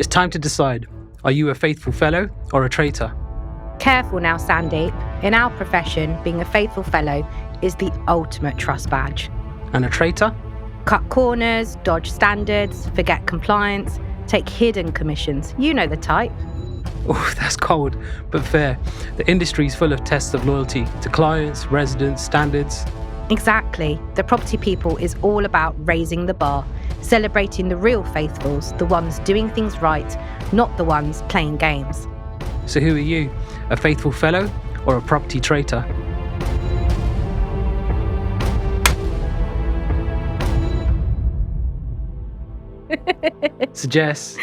It's time to decide. Are you a faithful fellow or a traitor? Careful now, Sandeep. In our profession, being a faithful fellow is the ultimate trust badge. And a traitor? Cut corners, dodge standards, forget compliance, take hidden commissions. You know the type. Oh, that's cold, but fair. The industry's full of tests of loyalty to clients, residents, standards. Exactly. The property people is all about raising the bar, celebrating the real faithfuls, the ones doing things right, not the ones playing games. So who are you? A faithful fellow or a property traitor? So Jess,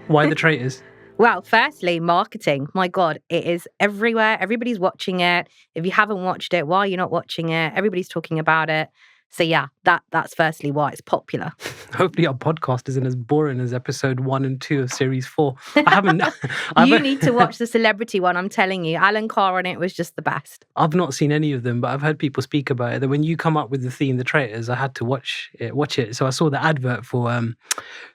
why the traitors? Well, firstly, marketing. My God, it is everywhere. Everybody's watching it. If you haven't watched it, why are you not watching it? Everybody's talking about it. So yeah, that's firstly why it's popular. Hopefully our podcast isn't as boring as episode 1 and 2 of series 4. You need to watch the celebrity one, I'm telling you. Alan Carr on it was just the best. I've not seen any of them, but I've heard people speak about it. That when you come up with the theme, the traitors, I had to watch it. So I saw the advert for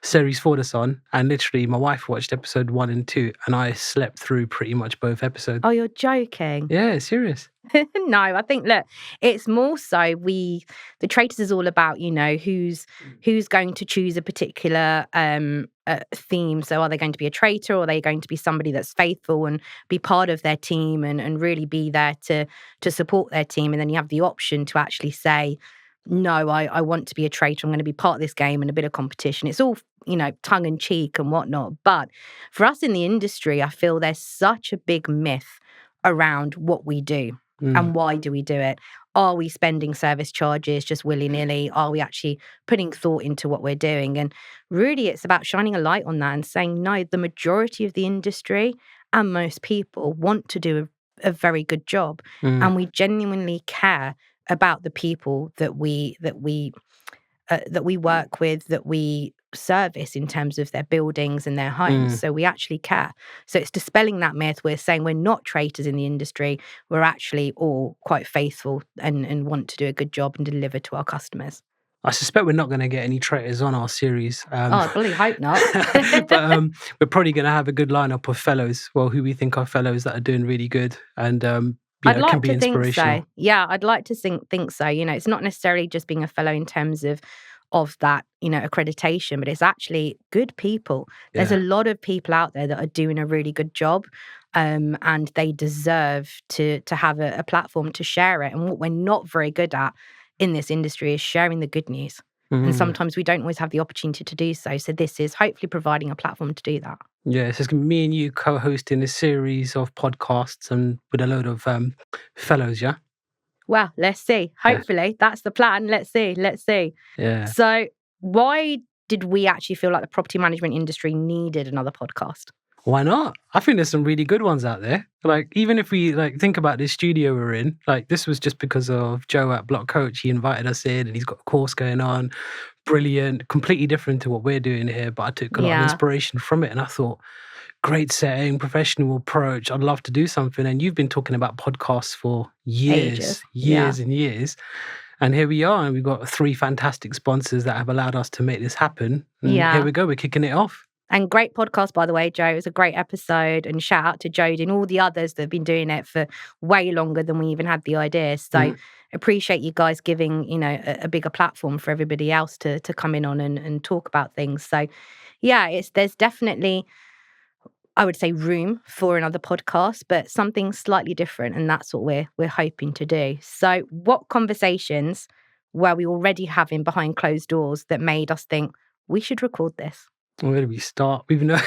series 4 that's on, and literally my wife watched episode 1 and 2, and I slept through pretty much both episodes. Oh, you're joking? Yeah, serious. No, I think, look, it's more so the Traitors is all about, who's going to choose a particular theme. So are they going to be a traitor, or are they going to be somebody that's faithful and be part of their team and really be there to support their team? And then you have the option to actually say, no, I want to be a traitor. I'm going to be part of this game and a bit of competition. It's all, tongue in cheek and whatnot. But for us in the industry, I feel there's such a big myth around what we do. And why do we do it? Are we spending service charges just willy-nilly? Are we actually putting thought into what we're doing? And really, it's about shining a light on that and saying, no, the majority of the industry and most people want to do a very good job. And we genuinely care about the people that we work with, that we service in terms of their buildings and their homes. So we actually care. So it's dispelling that myth. We're saying we're not traitors in the industry. We're actually all quite faithful and want to do a good job and deliver to our customers. I suspect we're not going to get any traitors on our series. I really hope not. But we're probably going to have a good lineup of fellows, who we think are fellows that are doing really good and I'd like can be to think inspirational. so. Yeah, I'd like to think so. It's not necessarily just being a fellow in terms of that, accreditation, but it's actually good people. There's a lot of people out there that are doing a really good job, and they deserve to have a platform to share it. And what we're not very good at in this industry is sharing the good news. And sometimes we don't always have the opportunity to do so. So this is hopefully providing a platform to do that. Yeah, so it's going to be me and you co-hosting a series of podcasts and with a load of fellows, yeah? Well, let's see. Hopefully, that's the plan. Let's see. Yeah. So why did we actually feel like the property management industry needed another podcast? Why not? I think there's some really good ones out there. Like, even if we think about this studio we're in, this was just because of Joe at Block Coach. He invited us in and he's got a course going on. Brilliant, completely different to what we're doing here. But I took a lot of inspiration from it and I thought, great setting, professional approach. I'd love to do something. And you've been talking about podcasts for years and years. And here we are. And we've got 3 fantastic sponsors that have allowed us to make this happen. And here we go. We're kicking it off. And great podcast, by the way, Joe. It was a great episode. And shout out to Jodie and all the others that have been doing it for way longer than we even had the idea. So appreciate you guys giving, a bigger platform for everybody else to come in on and talk about things. So yeah, there's definitely, I would say, room for another podcast, but something slightly different. And that's what we're hoping to do. So what conversations were we already having behind closed doors that made us think we should record this? Where do we start? We've known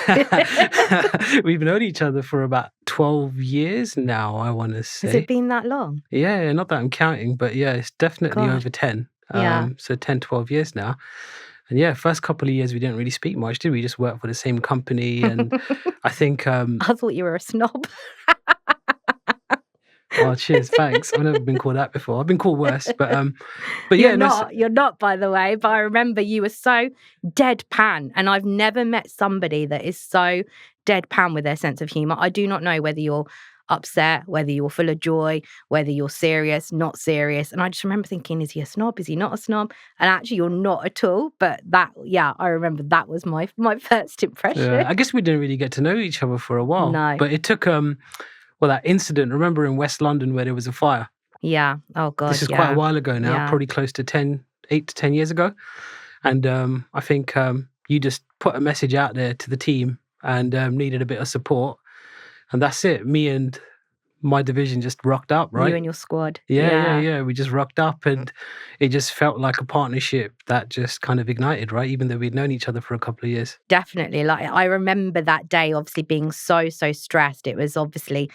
each other for about 12 years now, I want to say. Has it been that long? Yeah, not that I'm counting, but yeah, it's definitely over 10. So 10, 12 years now. And yeah, first couple of years we didn't really speak much, did we? Just work for the same company. And I think... I thought you were a snob. Oh, cheers, thanks. I've never been called that before. I've been called worse, but yeah. You're not, by the way. But I remember you were so deadpan, and I've never met somebody that is so deadpan with their sense of humour. I do not know whether you're upset, whether you're full of joy, whether you're serious, not serious. And I just remember thinking, is he a snob? Is he not a snob? And actually, you're not at all. But I remember that was my first impression. I guess we didn't really get to know each other for a while. No. But it took that incident, remember in West London where there was a fire? Yeah. Oh God. This is quite a while ago now, probably close to 8 to 10 years ago. And I think you just put a message out there to the team and needed a bit of support. And that's it. Me and my division just rocked up, right? You and your squad. Yeah. We just rocked up and it just felt like a partnership that just kind of ignited, right? Even though we'd known each other for a couple of years. Definitely. Like, I remember that day obviously being so stressed. It was obviously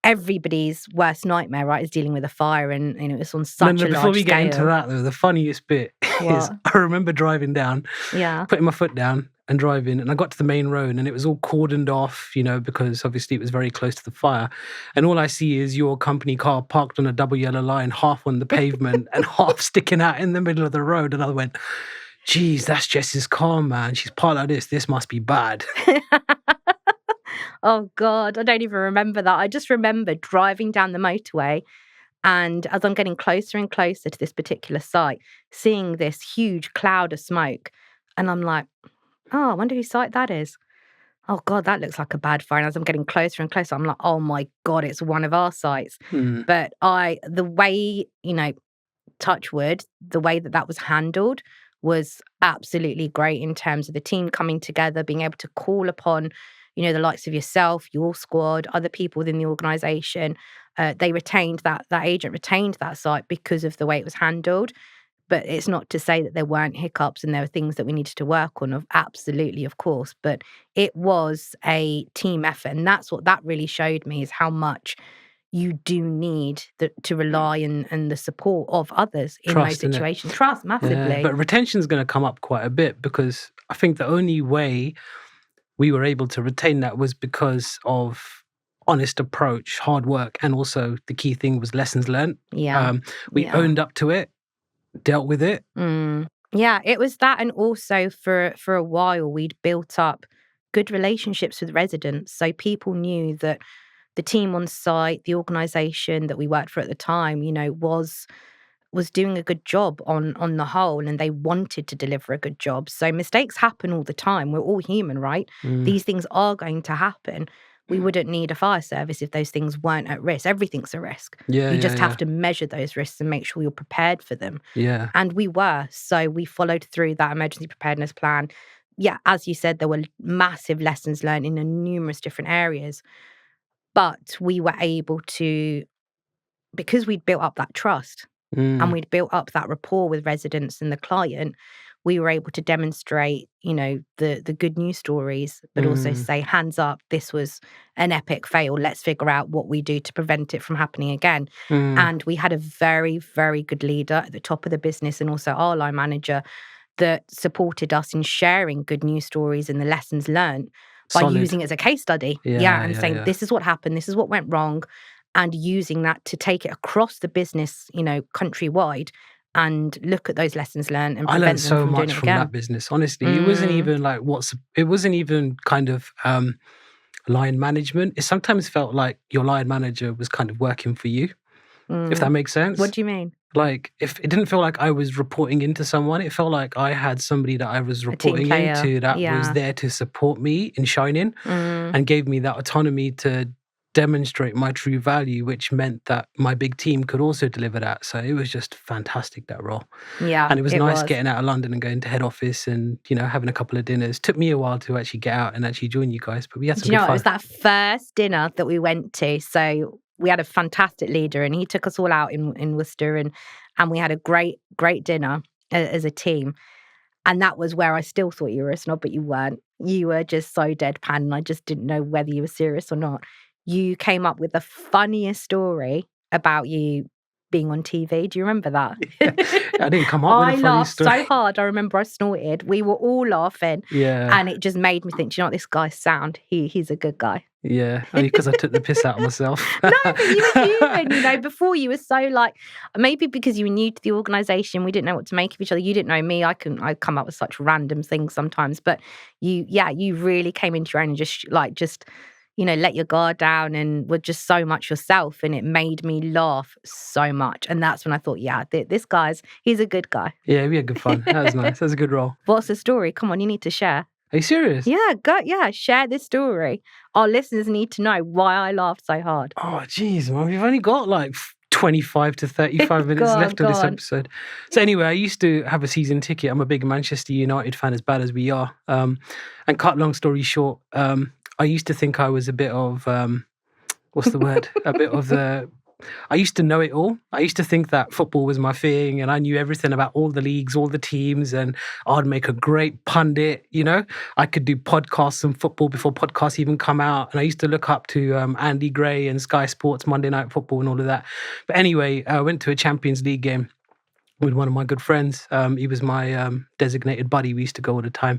everybody's worst nightmare, right, is dealing with a fire, and it was on such a large scale. Before we get into that, though, the funniest bit is I remember driving down, putting my foot down and driving, and I got to the main road and it was all cordoned off, because obviously it was very close to the fire. And all I see is your company car parked on a double yellow line, half on the pavement and half sticking out in the middle of the road. And I went, geez, that's Jess's car, man. She's parked like this. This must be bad. Oh, God, I don't even remember that. I just remember driving down the motorway, and as I'm getting closer and closer to this particular site, seeing this huge cloud of smoke. And I'm like, oh, I wonder whose site that is. Oh, God, that looks like a bad fire. And as I'm getting closer and closer, I'm like, oh, my God, it's one of our sites. But the way, touch wood, the way that was handled was absolutely great in terms of the team coming together, being able to call upon the likes of yourself, your squad, other people within the organisation. They retained that agent retained that site because of the way it was handled. But it's not to say that there weren't hiccups and there were things that we needed to work on. Absolutely, of course. But it was a team effort. And that's what that really showed me, is how much you do need to rely on the support of others in those situations. Trust, massively. Yeah, but retention's going to come up quite a bit, because I think the only way we were able to retain that was because of honest approach, hard work, and also the key thing was lessons learned. We owned up to it, dealt with it. Yeah, it was that, and also for a while we'd built up good relationships with residents, so people knew that the team on site, the organisation that we worked for at the time, was doing a good job on the whole, and they wanted to deliver a good job. So mistakes happen all the time. We're all human, right? These things are going to happen. We wouldn't need a fire service if those things weren't at risk. Everything's a risk. You just have to measure those risks and make sure you're prepared for them. Yeah. And we were. So we followed through that emergency preparedness plan. Yeah, as you said, there were massive lessons learned in numerous different areas. But we were able to, because we'd built up that trust, and we'd built up that rapport with residents and the client, we were able to demonstrate, the good news stories, but also say, hands up, this was an epic fail. Let's figure out what we do to prevent it from happening again. And we had a very, very good leader at the top of the business, and also our line manager, that supported us in sharing good news stories and the lessons learned by using it as a case study. Saying, this is what happened, this is what went wrong, and using that to take it across the business, countrywide, and look at those lessons learned and prevent them from doing it again. I learned so much from that business, honestly. It wasn't even like it wasn't even kind of line management. It sometimes felt like your line manager was kind of working for you, if that makes sense. What do you mean? Like, if it didn't feel like I was reporting into someone, it felt like I had somebody that I was reporting into that was there to support me in shining and gave me that autonomy to demonstrate my true value, which meant that my big team could also deliver that. So it was just fantastic, that role. Yeah. And it was nice getting out of London and going to head office and, having a couple of dinners. Took me a while to actually get out and actually join you guys, but we had some good fun. It was that first dinner that we went to. So we had a fantastic leader, and he took us all out in Worcester, and we had a great dinner as a team. And that was where I still thought you were a snob, but you weren't. You were just so deadpan, and I just didn't know whether you were serious or not. You came up with the funniest story about you being on TV. Do you remember that? Yeah, I didn't come up with a funny story. I laughed so hard. I remember I snorted. We were all laughing. Yeah. And it just made me think, do you know what, this guy's sound. He's a good guy. Yeah, only because I took the piss out of myself. No, but you were human, before you were so maybe because you were new to the organisation, we didn't know what to make of each other. You didn't know me. I come up with such random things sometimes, but you really came into your own and just let your guard down and were just so much yourself. And it made me laugh so much. And that's when I thought, yeah, this he's a good guy. Yeah, we had good fun. That was nice. That was a good role. What's the story? Come on, you need to share. Are you serious? Yeah, share this story. Our listeners need to know why I laughed so hard. Oh, geez, man. We've only got like 25 to 35 minutes left of this episode. So anyway, I used to have a season ticket. I'm a big Manchester United fan, as bad as we are. And cut long story short, I used to think I was a bit of, what's the word? I used to know it all. I used to think that football was my thing and I knew everything about all the leagues, all the teams, and I'd make a great pundit, I could do podcasts on football before podcasts even come out. And I used to look up to Andy Gray and Sky Sports Monday Night Football and all of that. But anyway, I went to a Champions League game with one of my good friends. He was my designated buddy. We used to go all the time.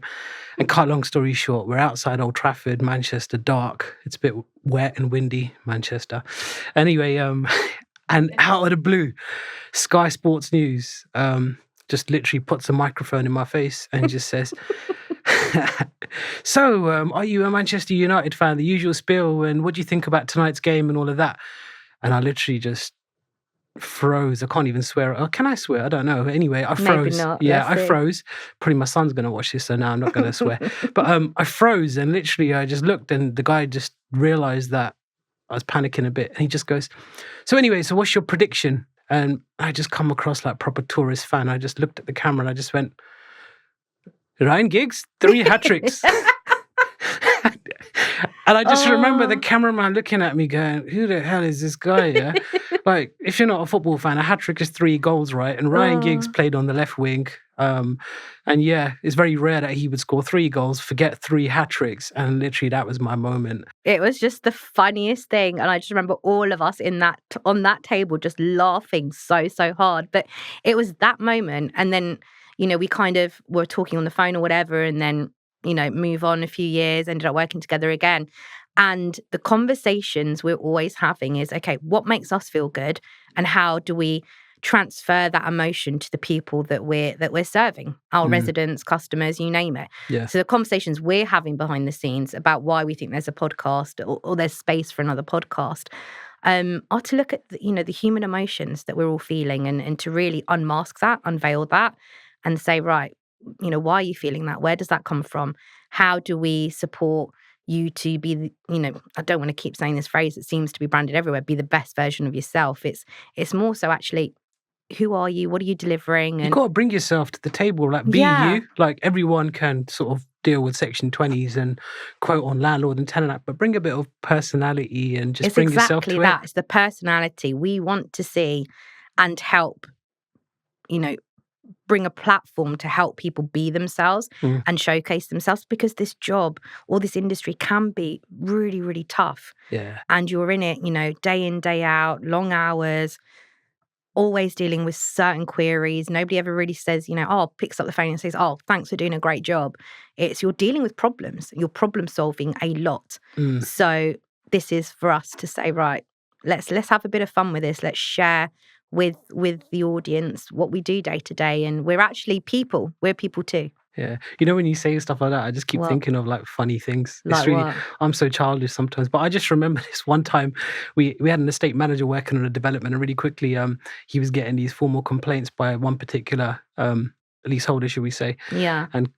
And cut long story short, we're outside Old Trafford, Manchester, dark. It's a bit wet and windy, Manchester. Anyway, and out of the blue, Sky Sports News just literally puts a microphone in my face and just says, so, are you a Manchester United fan? The usual spiel, and what do you think about tonight's game and all of that? And I literally just froze. I can't even swear. Oh, can I swear? I don't know. Anyway, I froze. Maybe not. Yeah, I froze. Probably my son's going to watch this, so now I'm not going to swear. But I froze and literally I just looked and the guy just realized that I was panicking a bit. And he just goes, so what's your prediction? And I just come across like proper tourist fan. I just looked at the camera and I just went, Ryan Giggs, 3 hat-tricks. And I just remember the cameraman looking at me going, who the hell is this guy? Yeah? Like, if you're not a football fan, a hat-trick is 3 goals, right? And Ryan Giggs played on the left wing. And yeah, it's very rare that he would score 3 goals, forget 3 hat-tricks. And literally that was my moment. It was just the funniest thing. And I just remember all of us on that table just laughing so hard. But it was that moment. And then, we kind of were talking on the phone or whatever, and then move on a few years, ended up working together again. And the conversations we're always having is, okay, what makes us feel good? And how do we transfer that emotion to the people that we're serving, our residents, customers, you name it. Yeah. So the conversations we're having behind the scenes about why we think there's a podcast or there's space for another podcast are to look at the human emotions that we're all feeling and to really unmask that, unveil that, and say, right, why are you feeling that? Where does that come from? How do we support you to be, I don't want to keep saying this phrase, it seems to be branded everywhere, be the best version of yourself. It's more so actually, who are you? What are you delivering? You've got to bring yourself to the table, like be you. Like everyone can sort of deal with Section 20s and quote on Landlord and Tenant Act, but bring a bit of personality and just bring yourself to it. It's exactly that. It's the personality. We want to see and help, bring a platform to help people be themselves and showcase themselves, because this job or this industry can be really, really tough. Yeah. And you're in it, day in, day out, long hours, always dealing with certain queries. Nobody ever really says, picks up the phone and says, oh, thanks for doing a great job. It's you're dealing with problems. You're problem solving a lot. So this is for us to say, right, let's have a bit of fun with this. Let's share with the audience what we do day to day, and we're actually people. We're people too. Yeah, when you say stuff like that, I just keep thinking of like funny things. Like it's really, what? I'm so childish sometimes, but I just remember this one time we had an estate manager working on a development, and really quickly he was getting these formal complaints by one particular leaseholder, should we say? Yeah. And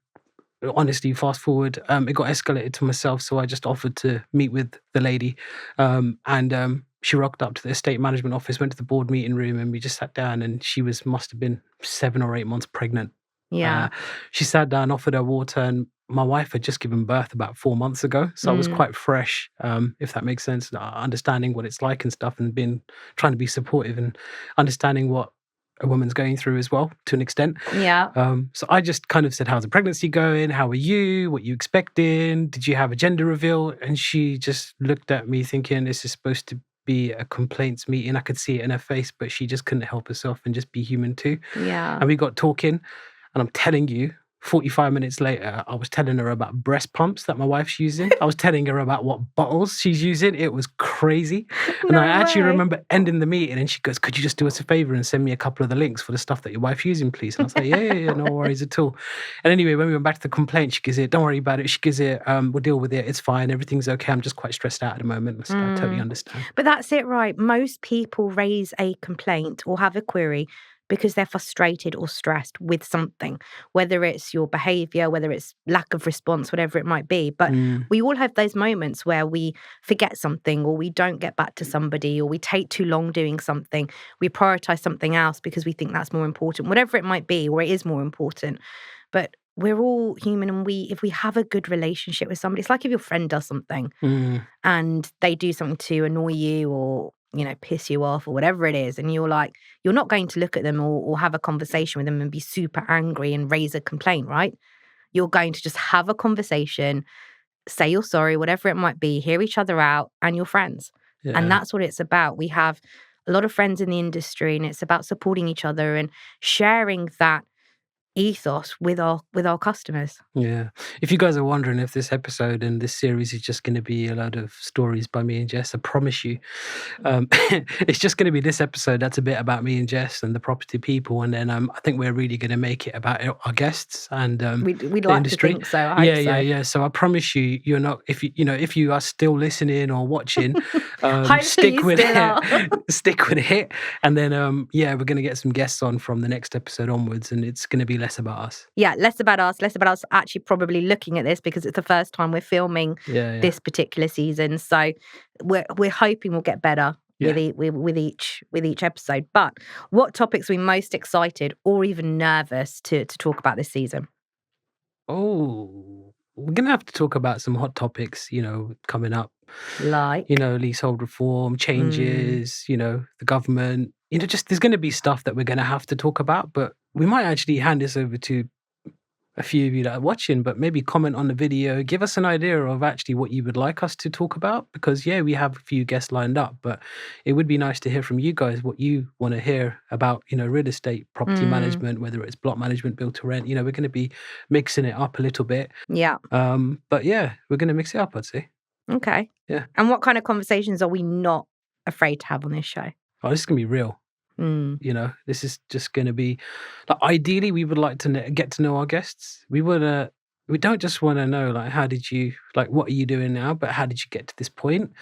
honestly, fast forward, it got escalated to myself, so I just offered to meet with the lady, and she rocked up to the estate management office, went to the board meeting room, and we just sat down, and she must have been 7 or 8 months pregnant. Yeah. She sat down, offered her water, and my wife had just given birth about 4 months ago. So I was quite fresh, if that makes sense, understanding what it's like and stuff, and trying to be supportive and understanding what a woman's going through as well, to an extent. Yeah. So I just kind of said, how's the pregnancy going? How are you? What are you expecting? Did you have a gender reveal? And she just looked at me thinking, this is supposed to be a complaints meeting. I could see it in her face, but she just couldn't help herself and just be human too. Yeah. And we got talking, and I'm telling you, 45 minutes later, I was telling her about breast pumps that my wife's using. I was telling her about what bottles she's using. It was crazy. And No I actually way. remember ending the meeting and she goes, could you just do us a favor and send me a couple of the links for the stuff that your wife's using, please? And I was like, yeah, no worries at all. And anyway, when we went back to the complaint, she gives it, don't worry about it. She gives it, we'll deal with it. It's fine. Everything's okay. I'm just quite stressed out at the moment. I said, I totally understand. But that's it, right? Most people raise a complaint or have a query because they're frustrated or stressed with something, whether it's your behavior, whether it's lack of response, whatever it might be. But we all have those moments where we forget something, or we don't get back to somebody, or we take too long doing something. We prioritize something else because we think that's more important, whatever it might be, or it is more important. But we're all human, and if we have a good relationship with somebody, it's like if your friend does something and they do something to annoy you or, you know, piss you off or whatever it is, and you're not going to look at them or have a conversation with them and be super angry and raise a complaint, right? You're going to just have a conversation, say you're sorry, whatever it might be, hear each other out, and you're friends. Yeah. And that's what it's about. We have a lot of friends in the industry, and it's about supporting each other and sharing that ethos with our customers. Yeah. If you guys are wondering if this episode and this series is just going to be a lot of stories by me and Jess, I promise you, it's just going to be this episode that's a bit about me and Jess and the property people, and then I think we're really going to make it about our guests and We'd the like industry. to think so. I hope so. Yeah. So I promise you, you're not. If you are still listening or watching, Hopefully stick you with still it. are. Stick with it, and then we're going to get some guests on from the next episode onwards, and it's going to be less about us. Yeah, less about us actually probably looking at this because it's the first time we're filming this particular season. So we're hoping we'll get better with each episode. But what topics are we most excited or even nervous to talk about this season? Oh, we're going to have to talk about some hot topics, coming up. Like? Leasehold reform, changes, the government. Just there's going to be stuff that we're going to have to talk about, but we might actually hand this over to a few of you that are watching, but maybe comment on the video, give us an idea of actually what you would like us to talk about, because we have a few guests lined up, but it would be nice to hear from you guys what you want to hear about, real estate, property management, whether it's block management, build to rent. We're going to be mixing it up a little bit. Yeah. But we're going to mix it up, I'd say. Okay. Yeah. And what kind of conversations are we not afraid to have on this show? Oh, this is going to be real. This is just going to be, ideally, we would like to get to know our guests. We don't just want to know, how did you, what are you doing now, but how did you get to this point?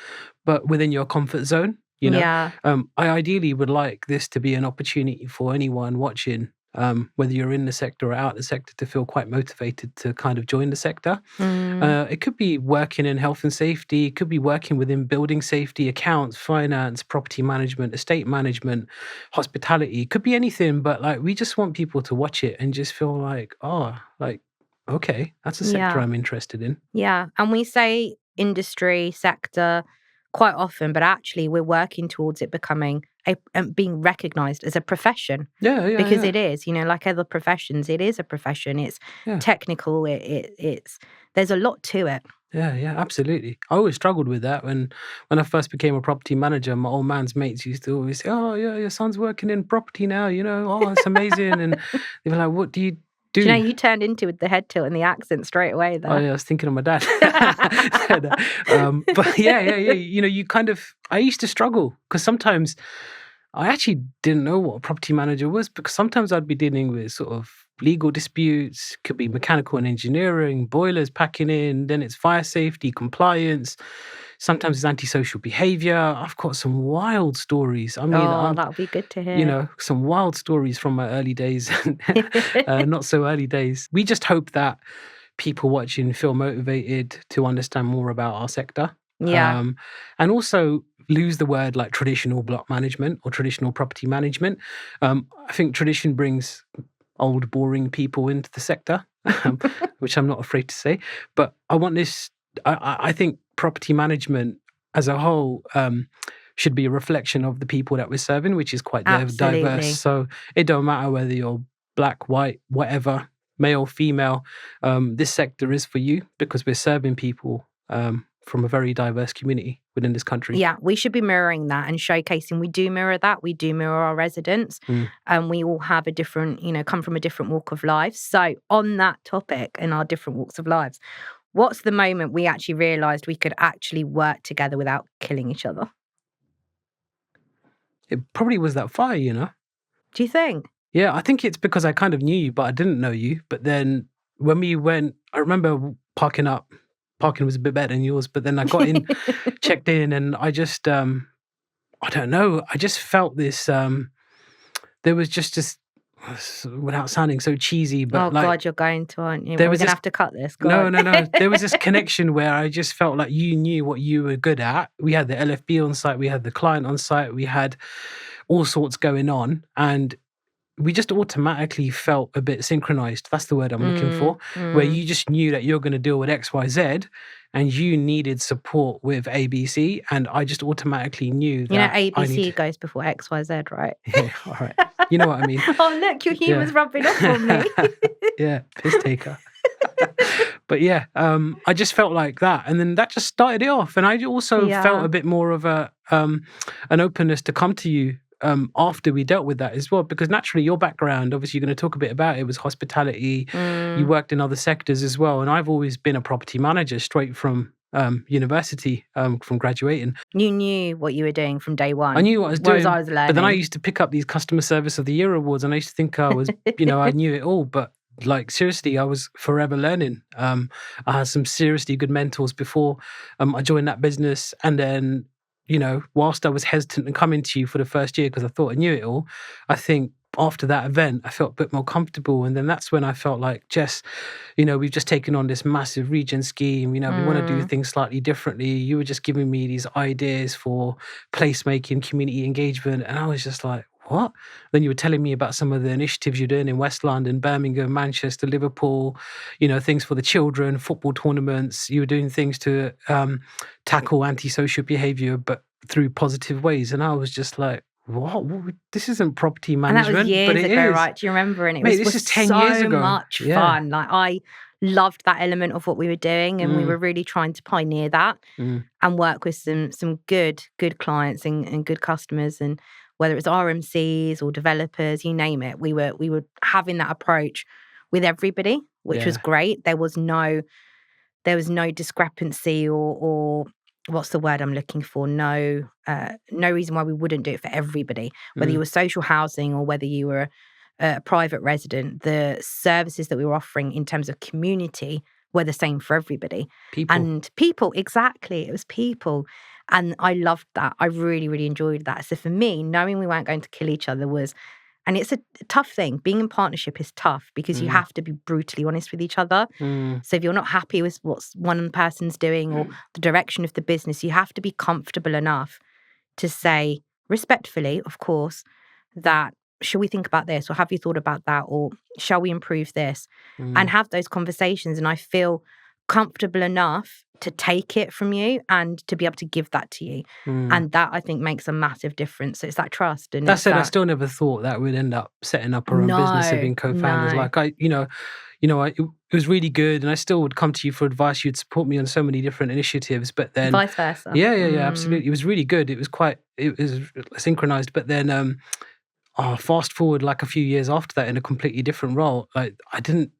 But within your comfort zone, Yeah. I ideally would like this to be an opportunity for anyone watching, whether you're in the sector or out the sector, to feel quite motivated to kind of join the sector. It could be working in health and safety. It could be working within building safety, accounts, finance, property management, estate management, hospitality. It could be anything, but we just want people to watch it and just feel okay, that's a sector I'm interested in. Yeah. And we say industry, sector quite often, but actually we're working towards it becoming being recognized as a profession. Because it is, like other professions, it is a profession. It's technical. It's there's a lot to it. Yeah, absolutely. I always struggled with that when I first became a property manager. My old man's mates used to always say, "Oh, yeah, your son's working in property now. Oh, it's amazing." And they were like, "What do you do?" You turned into the head tilt and the accent straight away there. Oh yeah, I was thinking of my dad. But you kind of. I used to struggle because sometimes I actually didn't know what a property manager was, because sometimes I'd be dealing with sort of legal disputes, could be mechanical and engineering, boilers packing in, then it's fire safety, compliance. Sometimes it's antisocial behavior. I've got some wild stories. I mean, that would be good to hear. Some wild stories from my early days, not so early days. We just hope that people watching feel motivated to understand more about our sector. Yeah. And also lose the word like traditional block management or traditional property management. I think tradition brings old, boring people into the sector, which I'm not afraid to say. But I want this, I think property management as a whole should be a reflection of the people that we're serving, which is quite diverse. So it don't matter whether you're black, white, whatever, male, female, this sector is for you, because we're serving people from a very diverse community, within this country. Yeah, we should be mirroring that and showcasing. We do mirror that. We do mirror our residents, and we all have a different, come from a different walk of life. So on that topic, in our different walks of lives, what's the moment we actually realised we could actually work together without killing each other? It probably was that fire, Do you think? Yeah, I think it's because I kind of knew you, but I didn't know you. But then when we went, I remember parking up. Parking was a bit better than yours, but then I got in, checked in, and I just, I don't know, I just felt this, there was just this, without sounding so cheesy, but God, you're going to, aren't you? There We're was going to this- have to cut this. no. There was this connection where I just felt like you knew what you were good at. We had the LFB on site, we had the client on site, we had all sorts going on, and we just automatically felt a bit synchronized. That's the word I'm looking for, where you just knew that you're going to deal with X, Y, Z, and you needed support with ABC, and I just automatically knew that ABC goes before XYZ, right? Yeah, all right. You know what I mean? Oh, look, your humour's rubbing off on me. Yeah, piss taker. But yeah, I just felt like that, and then that just started it off. And I also felt a bit more of an openness to come to you after we dealt with that as well, because naturally your background, obviously you're going to talk a bit about it, was hospitality. You worked in other sectors as well, and I've always been a property manager straight from university, from graduating. You knew what you were doing from day one. I knew what I was doing, I was learning. but then I used to pick up these customer service of the year awards, and I used to think I was, I knew it all, but like seriously, I was forever learning. I had some seriously good mentors before I joined that business, and then whilst I was hesitant in coming to you for the first year because I thought I knew it all, I think after that event, I felt a bit more comfortable. And then that's when I felt like, Jess, we've just taken on this massive region scheme. We want to do things slightly differently. You were just giving me these ideas for placemaking, community engagement. And I was just like, what? Then you were telling me about some of the initiatives you're doing in West London, Birmingham, Manchester, Liverpool, things for the children, football tournaments. You were doing things to tackle antisocial behaviour, but through positive ways. And I was just like, what? This isn't property management. And that was years but it ago, is. right? Do you remember? And it Mate, was this is 10 so years ago. much fun. Like, I loved that element of what we were doing, and we were really trying to pioneer that and work with some good clients and good customers, and whether it's RMCs or developers, you name it, we were having that approach with everybody, which was great. There was no discrepancy or what's the word I'm looking for? No reason why we wouldn't do it for everybody, whether you were social housing or whether you were a private resident. The services that we were offering in terms of community were the same for everybody. People, exactly. It was people. And I loved that. I really, really enjoyed that. So for me, knowing we weren't going to kill each other was, and it's a tough thing. Being in partnership is tough because you have to be brutally honest with each other. So if you're not happy with what one person's doing or the direction of the business, you have to be comfortable enough to say, respectfully, of course, that should we think about this, or have you thought about that, or shall we improve this, and have those conversations. And I feel comfortable enough to take it from you and to be able to give that to you. And that, I think, makes a massive difference. So it's that trust. And that said, I still never thought that we'd end up setting up our own business and being co-founders. No. Like it was really good, and I still would come to you for advice. You'd support me on so many different initiatives, but then vice versa. Yeah, absolutely. It was really good. It was synchronized. But then, fast forward like a few years after that in a completely different role. Like I don't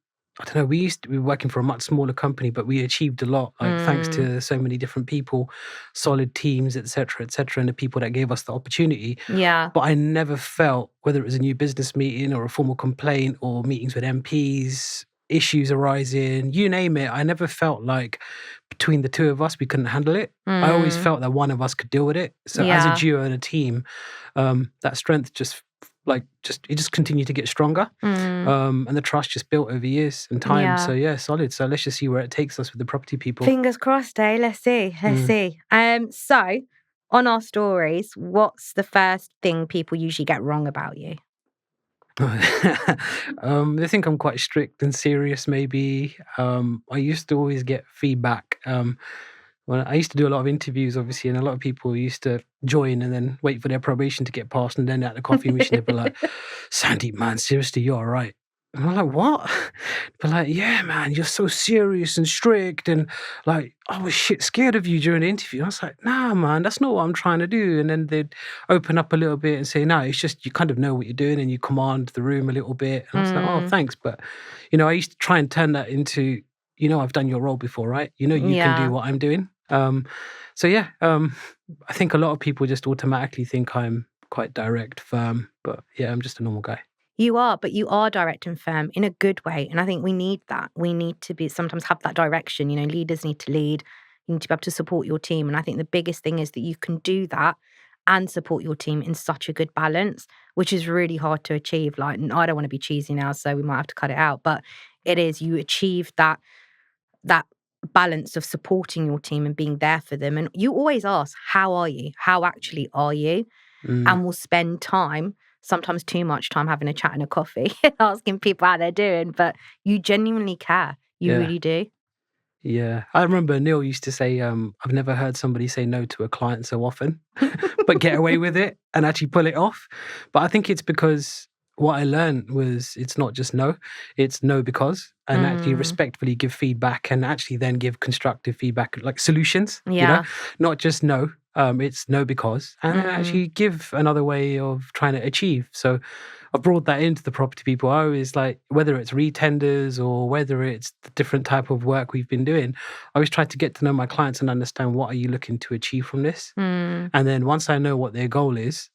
know, we were working for a much smaller company, but we achieved a lot, like thanks to so many different people, solid teams, etc., and the people that gave us the opportunity. Yeah. But I never felt, whether it was a new business meeting or a formal complaint or meetings with MPs, issues arising, you name it, I never felt like between the two of us we couldn't handle it. I always felt that one of us could deal with it. So as a duo and a team, that strength just continued to get stronger, and the trust just built over years and time. So solid. So let's just see where it takes us with the property people. Fingers crossed, eh? Let's see. So on our stories, what's the first thing people usually get wrong about you? They think I'm quite strict and serious, maybe. I used to always get feedback. Well, I used to do a lot of interviews, obviously, and a lot of people used to join and then wait for their probation to get passed, and then at the coffee machine they'd be like, "Sandeep, man, seriously, you're all right." And I'm like, what? But like, yeah, man, you're so serious and strict. And like, I was shit scared of you during the interview. I was like, nah, man, that's not what I'm trying to do. And then they'd open up a little bit and say, no, it's just you kind of know what you're doing and you command the room a little bit. And I was like, oh, Mm, thanks. But, I used to try and turn that into, I've done your role before, right? You can do yeah. what I'm doing. So yeah, I think a lot of people just automatically think I'm quite direct, firm, but yeah, I'm just a normal guy. You are, but you are direct and firm in a good way. And I think we need that. We need to be sometimes have that direction. Leaders need to lead. You need to be able to support your team. And I think the biggest thing is that you can do that and support your team in such a good balance, which is really hard to achieve. Like, and I don't want to be cheesy now, so we might have to cut it out. But it is, you achieve that balance of supporting your team and being there for them. And you always ask, how are you? How actually are you? Mm, And we'll spend time, sometimes too much time, having a chat and a coffee, asking people how they're doing. But you genuinely care. You yeah. really do. Yeah, I remember Neil used to say, "I've never heard somebody say no to a client so often, but get away with it and actually pull it off." But I think it's because what I learned was it's not just no, it's no because, and actually Mm, respectfully give feedback and actually then give constructive feedback, like solutions, yeah. not just no. It's no because, and then Mm, actually give another way of trying to achieve. So I've brought that into the property people. I always like, whether it's retenders or whether it's the different type of work we've been doing, I always try to get to know my clients and understand what are you looking to achieve from this. mm, And then once I know what their goal is,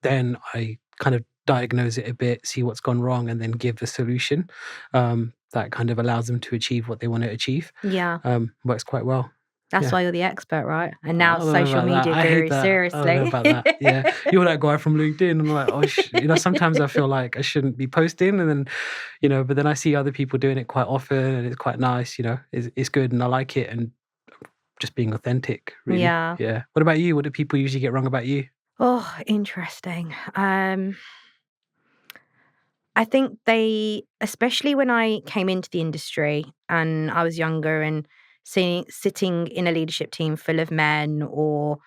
then I kind of diagnose it a bit, see what's gone wrong, and then give a solution that kind of allows them to achieve what they want to achieve. yeah. Works quite well. That's Yeah. why you're the expert, right? And I now don't know social about that. media I hate guru, that. I don't know seriously. about that. Yeah, you're that guy from LinkedIn. And I'm like, oh, sometimes I feel like I shouldn't be posting, and then, but then I see other people doing it quite often, and it's quite nice. It's good, and I like it, and just being authentic, really. Yeah. Yeah. What about you? What do people usually get wrong about you? Oh, interesting. I think they, especially when I came into the industry and I was younger and sitting in a leadership team full of men or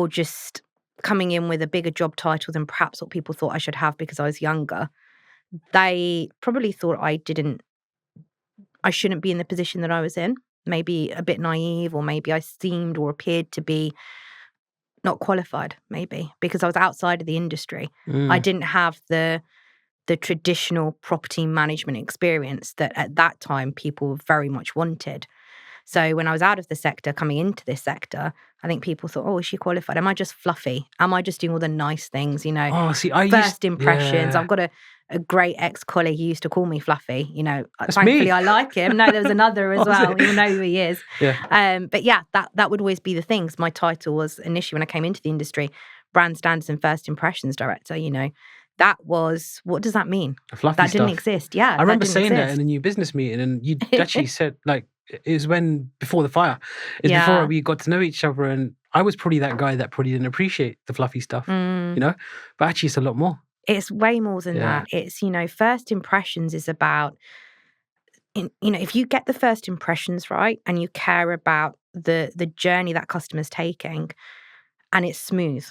just coming in with a bigger job title than perhaps what people thought I should have because I was younger, they probably thought I shouldn't be in the position that I was in. Maybe a bit naive, or maybe I seemed or appeared to be not qualified, maybe because I was outside of the industry. I Mm, didn't have the traditional property management experience that at that time people very much wanted. So when I was out of the sector, coming into this sector, I think people thought, oh, is she qualified? Am I just fluffy? Am I just doing all the nice things? Oh, see, I used, First impressions. yeah, I've got a great ex-colleague who used to call me fluffy. that's Thankfully me. I like him. No, there was another as What was well. it? You'll know who he is. Yeah, But yeah, that would always be the things. My title was initially when I came into the industry, brand standards and first impressions director. That was, what does that mean? the fluffy That didn't stuff. exist. Yeah, I that remember didn't saying that in exist. a new business meeting, and you actually said, like, it was when before the fire. It's before Yeah. we got to know each other, and I was probably that guy that probably didn't appreciate the fluffy stuff, Mm. But actually, it's a lot more. It's way more than Yeah. that. It's, first impressions is about, if you get the first impressions right and you care about the journey that customer's taking and it's smooth,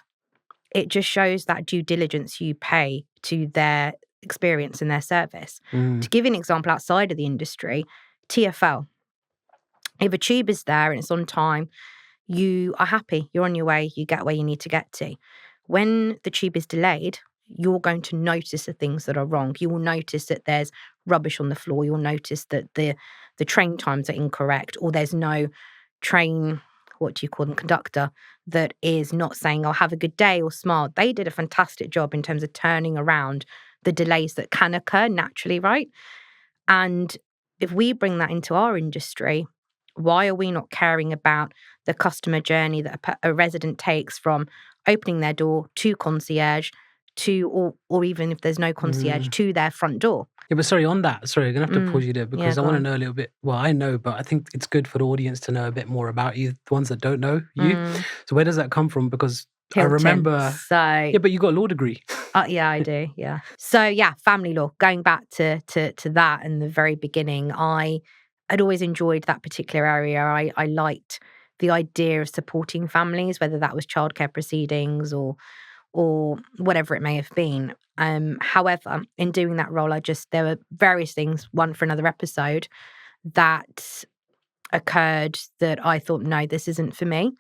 it just shows that due diligence you pay to their experience and their service. Mm, To give you an example outside of the industry, TFL. If a tube is there and it's on time, you are happy, you're on your way, you get where you need to get to. When the tube is delayed, you're going to notice the things that are wrong. You will notice that there's rubbish on the floor. You'll notice that the train times are incorrect, or there's no train, what do you call them, conductor, that is not saying, "Oh, have a good day," or smile. They did a fantastic job in terms of turning around the delays that can occur naturally, right? And if we bring that into our industry, why are we not caring about the customer journey that a resident takes from opening their door to concierge to, or even if there's no concierge, mm. to their front door? Yeah, but sorry, on that, sorry, I'm gonna have to pause Mm. you there Yeah, because I go want to on. know a little bit. Well, I know, but I think it's good for the audience to know a bit more about you, the ones that don't know you. Mm. So where does that come from? Because I Hilton. remember, So, yeah, but you got a law degree. yeah, I do. Yeah. So, yeah, family law. Going back to that in the very beginning, I had always enjoyed that particular area. I liked the idea of supporting families, whether that was childcare proceedings or whatever it may have been. However, in doing that role, there were various things, one for another episode, that occurred that I thought, no, this isn't for me.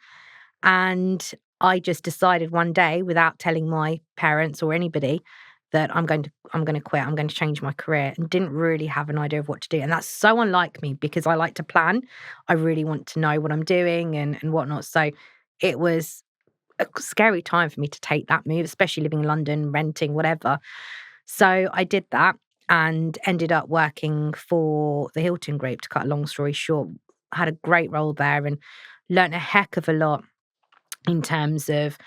And I just decided one day, without telling my parents or anybody, that I'm going to quit. I'm going to change my career, and didn't really have an idea of what to do. And that's so unlike me, because I like to plan. I really want to know what I'm doing and whatnot. So it was a scary time for me to take that move, especially living in London, renting, whatever. So I did that and ended up working for the Hilton Group. To cut a long story short, I had a great role there and learnt a heck of a lot in terms of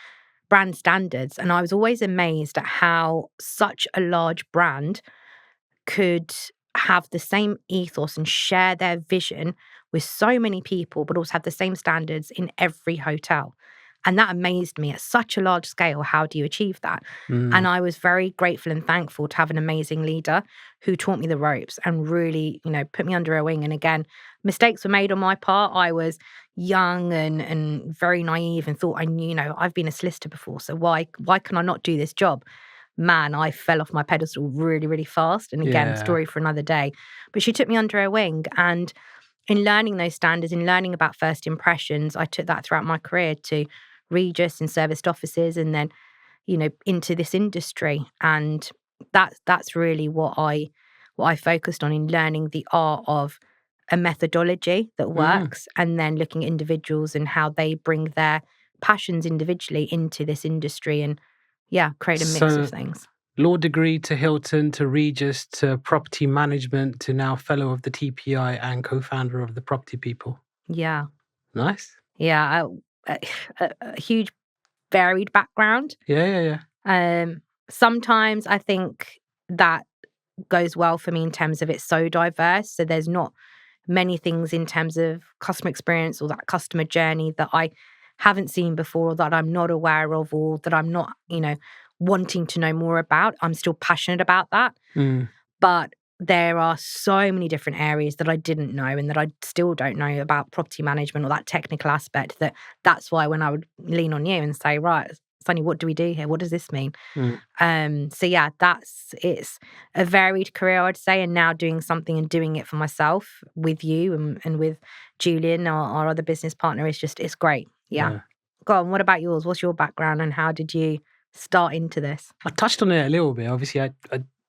brand standards. And I was always amazed at how such a large brand could have the same ethos and share their vision with so many people, but also have the same standards in every hotel. And that amazed me at such a large scale. How do you achieve that? And I was very grateful and thankful to have an amazing leader who taught me the ropes and really, put me under her wing. And again, mistakes were made on my part. I was young and very naive and thought I knew, I've been a solicitor before, so why can I not do this job? Man, I fell off my pedestal really, really fast. And again, story for another day. But she took me under her wing. And in learning those standards, in learning about first impressions, I took that throughout my career to Regis and serviced offices, and then, into this industry. And that's really what I focused on, in learning the art of a methodology that works, and then looking at individuals and how they bring their passions individually into this industry, and create a mix of things. Law degree to Hilton, to Regis, to property management, to now fellow of the TPI and co-founder of the Property People. Yeah. Nice. Yeah. A huge varied background. Yeah. Sometimes I think that goes well for me in terms of it's so diverse. So there's not many things in terms of customer experience or that customer journey that I haven't seen before, or that I'm not aware of, or that I'm not, wanting to know more about. I'm still passionate about that. But there are so many different areas that I didn't know and that I still don't know about property management, or that technical aspect, that's why when I would lean on you and say, right, Sunny, what do we do here? What does this mean? So yeah, it's a varied career, I'd say, and now doing something and doing it for myself with you and with Julian, our other business partner, it's great. Yeah. Go on, what about yours? What's your background and how did you start into this? I touched on it a little bit. Obviously, I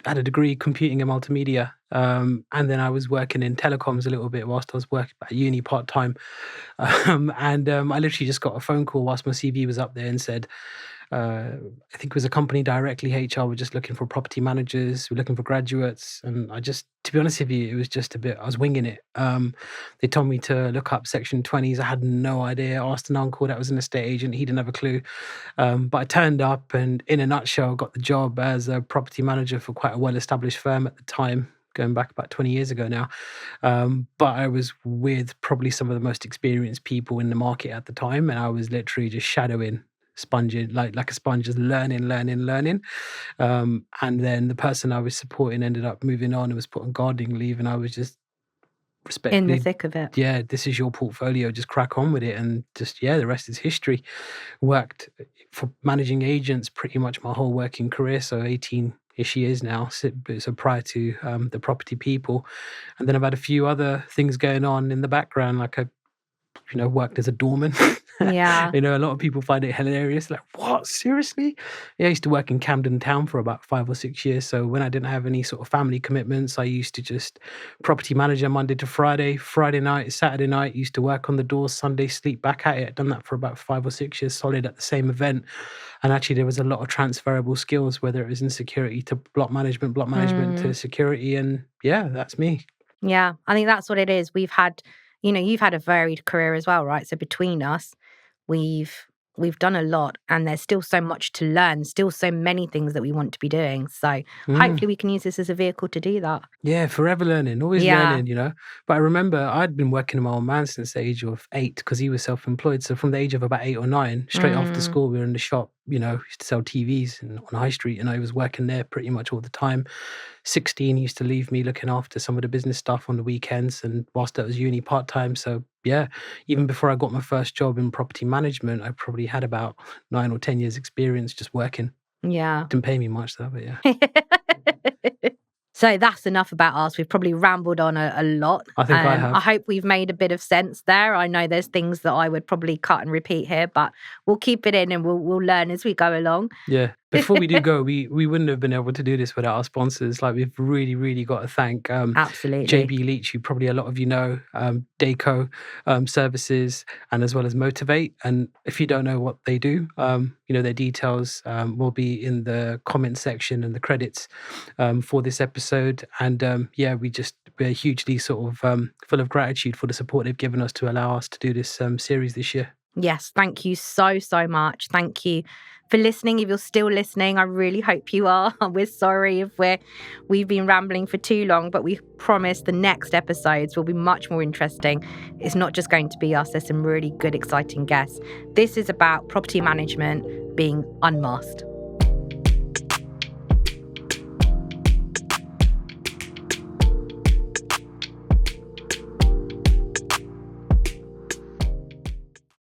had a degree computing and multimedia, and then I was working in telecoms a little bit whilst I was working at uni part-time. I literally just got a phone call whilst my CV was up there and said, I think it was a company directly, HR were just looking for property managers, we're looking for graduates. And to be honest with you, it was just a bit, I was winging it. They told me to look up Section 20s. I had no idea. I asked an uncle that was an estate agent. He didn't have a clue. But I turned up and in a nutshell, got the job as a property manager for quite a well-established firm at the time, going back about 20 years ago now. But I was with probably some of the most experienced people in the market at the time. And I was literally just shadowing, sponging like a sponge, just learning. And then the person I was supporting ended up moving on and was put on gardening leave, and I was just respectfully in the thick of it. Yeah, this is your portfolio, just crack on with it. And the rest is history. Worked for managing agents pretty much my whole working career, so 18-ish years now, so prior to the Property People. And then I've had a few other things going on in the background, like I worked as a doorman. Yeah. A lot of people find it hilarious. Like, what? Seriously? Yeah, I used to work in Camden Town for about 5 or 6 years. So when I didn't have any sort of family commitments, I used to just property manager Monday to Friday night, Saturday night, used to work on the doors, Sunday, sleep back at it. I'd done that for about 5 or 6 years solid at the same event. And actually there was a lot of transferable skills, whether it was in security to block management to security. And yeah, that's me. Yeah, I think that's what it is. We've had, you've had a varied career as well, right? So between us, we've done a lot, and there's still so much to learn, still so many things that we want to be doing. So hopefully we can use this as a vehicle to do that. Yeah, forever learning, always learning, But I remember I'd been working with my old man since the age of 8 because he was self-employed. So from the age of about 8 or 9, straight after school, we were in the shop, used to sell TVs on High Street, and I was working there pretty much all the time. 16, he used to leave me looking after some of the business stuff on the weekends, and whilst I was uni part-time. So yeah, even before I got my first job in property management, I probably had about 9 or 10 years experience just working. Yeah. Didn't pay me much though, but yeah. So that's enough about us. We've probably rambled on a lot. I think I have. I hope we've made a bit of sense there. I know there's things that I would probably cut and repeat here, but we'll keep it in and we'll learn as we go along. Yeah. Before we do go, we wouldn't have been able to do this without our sponsors. Like, we've really, really got to thank Absolutely. JB Leach, who probably a lot of you know, Daco Services, and as well as Motivate. And if you don't know what they do, their details will be in the comment section and the credits for this episode. And we're hugely sort of full of gratitude for the support they've given us to allow us to do this series this year. Yes, thank you so much. Thank you for listening. If you're still listening, I really hope you are. We're sorry if we've been rambling for too long, but we promise the next episodes will be much more interesting. It's not just going to be us. There's some really good, exciting guests. This is about property management being unmasked.